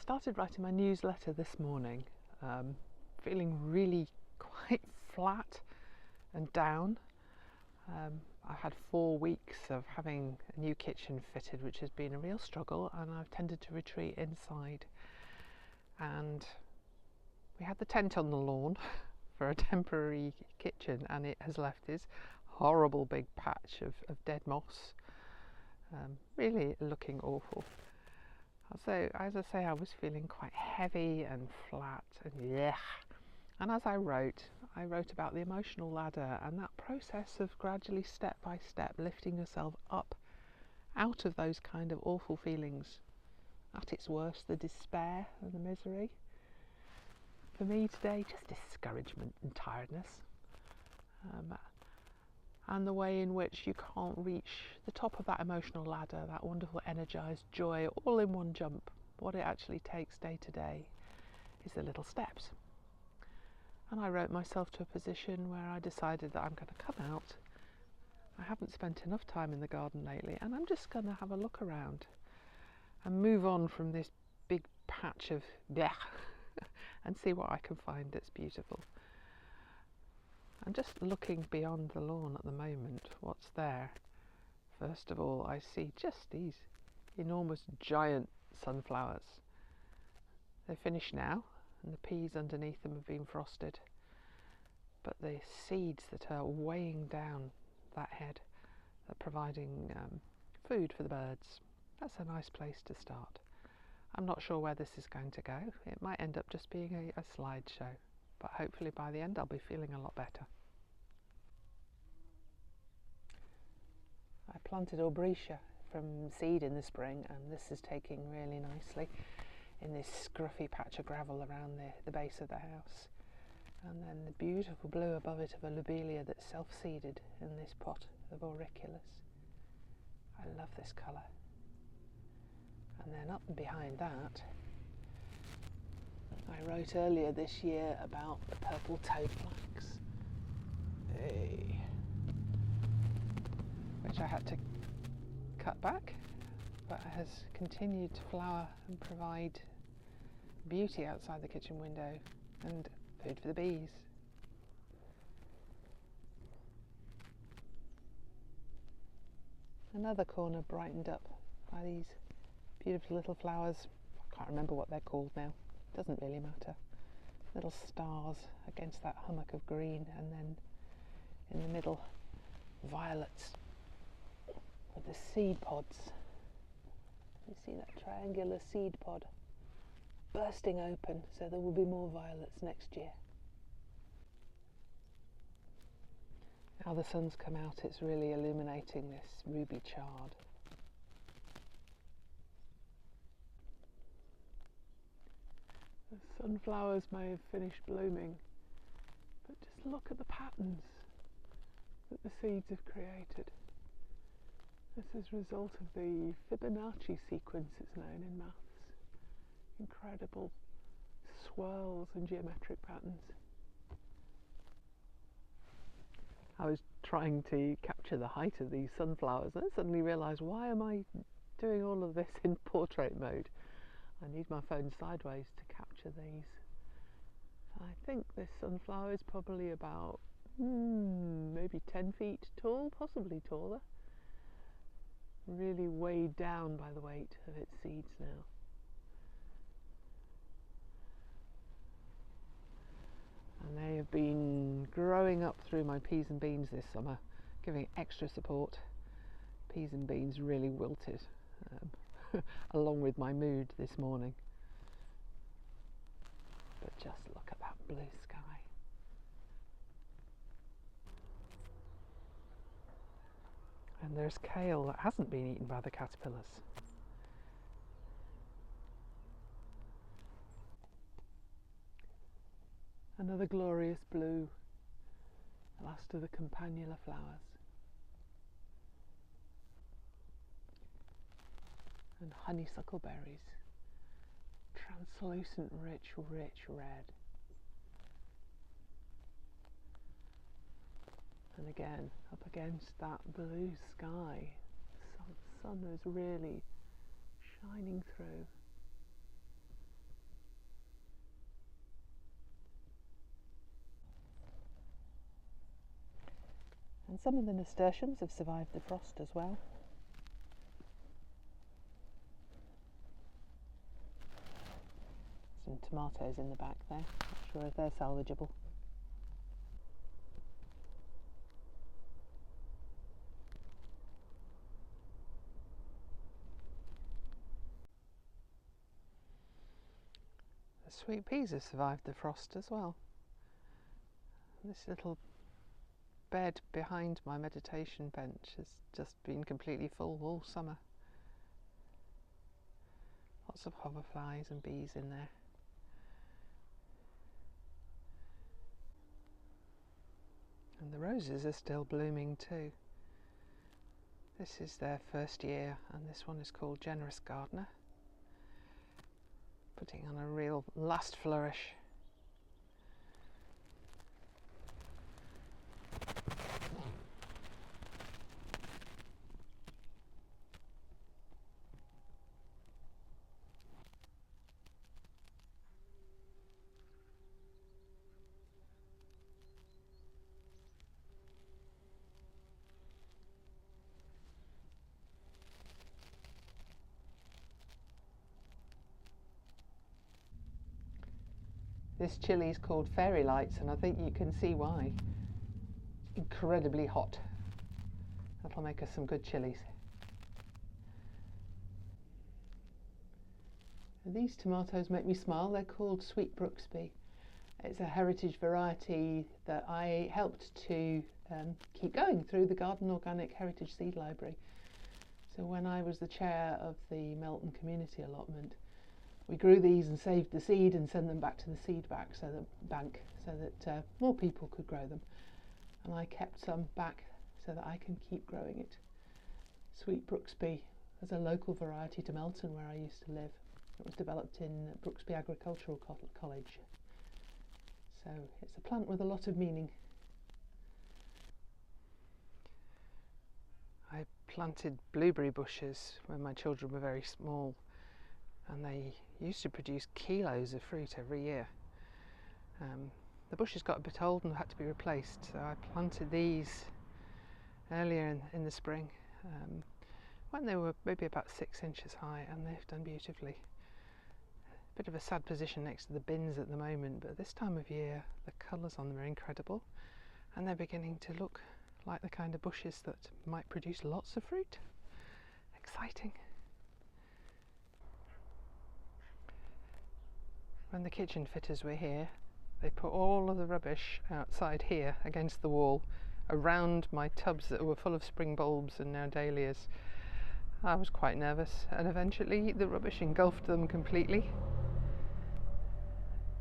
started writing my newsletter this morning, feeling really quite flat and down. I've had 4 weeks of having a new kitchen fitted, which has been a real struggle, and I've tended to retreat inside. And we had the tent on the lawn for a temporary kitchen, and it has left this horrible big patch of dead moss, really looking awful. So, as I say, I was feeling quite heavy and flat and yuck. And as I wrote about the emotional ladder and that process of gradually, step by step, lifting yourself up out of those kind of awful feelings. At its worst, the despair and the misery. For me today, just discouragement and tiredness. And the way in which you can't reach the top of that emotional ladder, that wonderful energized joy, all in one jump. What it actually takes day to day is the little steps. And I wrote myself to a position where I decided that I'm going to come out. I haven't spent enough time in the garden lately, and I'm just going to have a look around and move on from this big patch of blech and see what I can find that's beautiful. I'm just looking beyond the lawn at the moment. What's there? First of all, I see just these enormous giant sunflowers. They're finished now, and the peas underneath them have been frosted. But the seeds that are weighing down that head are providing food for the birds. That's a nice place to start. I'm not sure where this is going to go. It might end up just being a slideshow, but hopefully by the end I'll be feeling a lot better. I planted aubrietia from seed in the spring, and this is taking really nicely in this scruffy patch of gravel around the base of the house. And then the beautiful blue above it of a lobelia that's self-seeded in this pot of auriculus. I love this colour. And then up and behind that, I wrote earlier this year about the purple toadflax, which I had to cut back, but has continued to flower and provide beauty outside the kitchen window and food for the bees. Another corner brightened up by these beautiful little flowers. I can't remember what they're called now. Doesn't really matter. Little stars against that hummock of green, and then in the middle, violets with the seed pods. You see that triangular seed pod bursting open, so there will be more violets next year. Now the sun's come out, it's really illuminating this ruby chard. The sunflowers may have finished blooming, but just look at the patterns that the seeds have created. This is a result of the Fibonacci sequence, it's known in maths. Incredible swirls and geometric patterns. I was trying to capture the height of these sunflowers, and I suddenly realised, why am I doing all of this in portrait mode? I need my phone sideways to capture these. I think this sunflower is probably about maybe 10 feet tall, possibly taller. Really weighed down by the weight of its seeds now. And they have been growing up through my peas and beans this summer, giving extra support. Peas and beans really wilted, along with my mood this morning. But just look at that blue sky. And there's kale that hasn't been eaten by the caterpillars. Another glorious blue, the last of the campanula flowers. And honeysuckle berries, translucent, rich red. And again, up against that blue sky, the sun is really shining through. And some of the nasturtiums have survived the frost as well. Some tomatoes in the back there, not sure if they're salvageable. The sweet peas have survived the frost as well. This little bed behind my meditation bench has just been completely full all summer. Lots of hoverflies and bees in there. And the roses are still blooming too. This is their first year, and this one is called Generous Gardener, putting on a real last flourish. This chilli is called Fairy Lights, and I think you can see why. Incredibly hot. That'll make us some good chilies. And these tomatoes make me smile. They're called Sweet Brooksby. It's a heritage variety that I helped to keep going through the Garden Organic Heritage Seed Library. So when I was the chair of the Melton Community Allotment, we grew these and saved the seed and sent them back to the seed bank so that more people could grow them. And I kept some back so that I can keep growing it. Sweet Brooksby is a local variety to Melton, where I used to live. It was developed in Brooksby Agricultural College. So it's a plant with a lot of meaning. I planted blueberry bushes when my children were very small, and they used to produce kilos of fruit every year. The bushes got a bit old and had to be replaced, so I planted these earlier in the spring when they were maybe about 6 inches high, and they've done beautifully. Bit of a sad position next to the bins at the moment, but this time of year the colours on them are incredible, and they're beginning to look like the kind of bushes that might produce lots of fruit. Exciting. When the kitchen fitters were here, they put all of the rubbish outside here against the wall around my tubs that were full of spring bulbs and now dahlias. I was quite nervous, and eventually the rubbish engulfed them completely.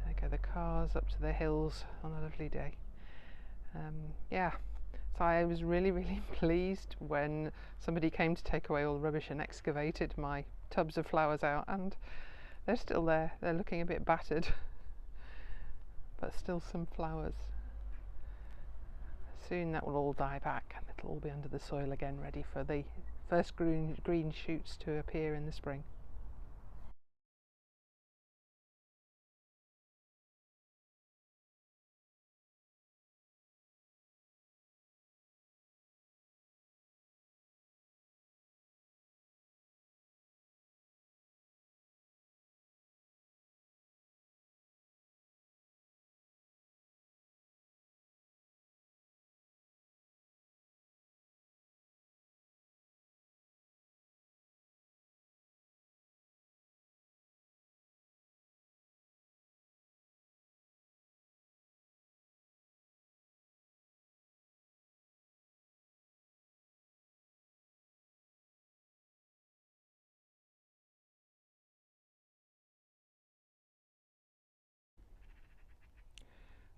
There go the cars up to the hills on a lovely day. So I was really pleased when somebody came to take away all the rubbish and excavated my tubs of flowers out, and they're still there. They're looking a bit battered, but still some flowers. Soon that will all die back and it'll all be under the soil again, ready for the first green shoots to appear in the spring.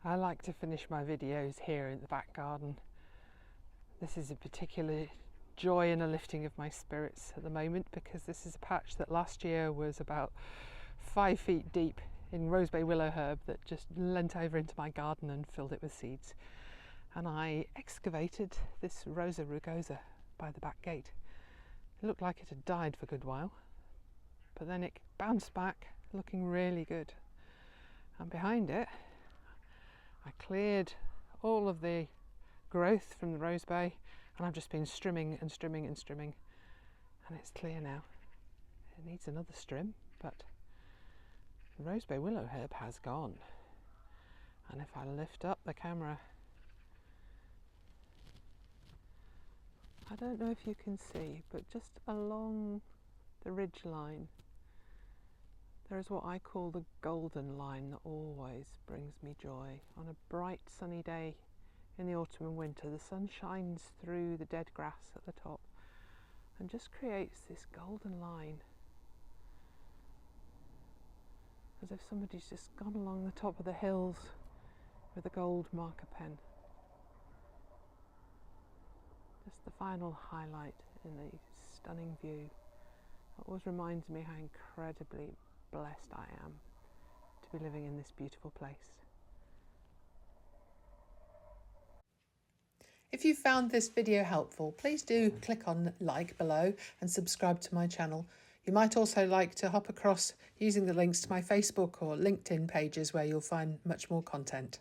I like to finish my videos here in the back garden. This is a particular joy and a lifting of my spirits at the moment, because this is a patch that last year was about 5 feet deep in rosebay willow herb that just leant over into my garden and filled it with seeds. And I excavated this Rosa rugosa by the back gate. It looked like it had died for a good while, but then it bounced back looking really good. And behind it I cleared all of the growth from the rosebay, and I've just been strimming and strimming and strimming, and it's clear now. It needs another strim, but the rosebay willow herb has gone. And if I lift up the camera, I don't know if you can see, but just along the ridge line there is what I call the golden line that always brings me joy. On a bright sunny day in the autumn and winter, the sun shines through the dead grass at the top and just creates this golden line, as if somebody's just gone along the top of the hills with a gold marker pen. Just the final highlight in the stunning view. It always reminds me how incredibly blessed I am to be living in this beautiful place. If you found this video helpful, please do click on like below and subscribe to my channel. You might also like to hop across using the links to my Facebook or LinkedIn pages where you'll find much more content.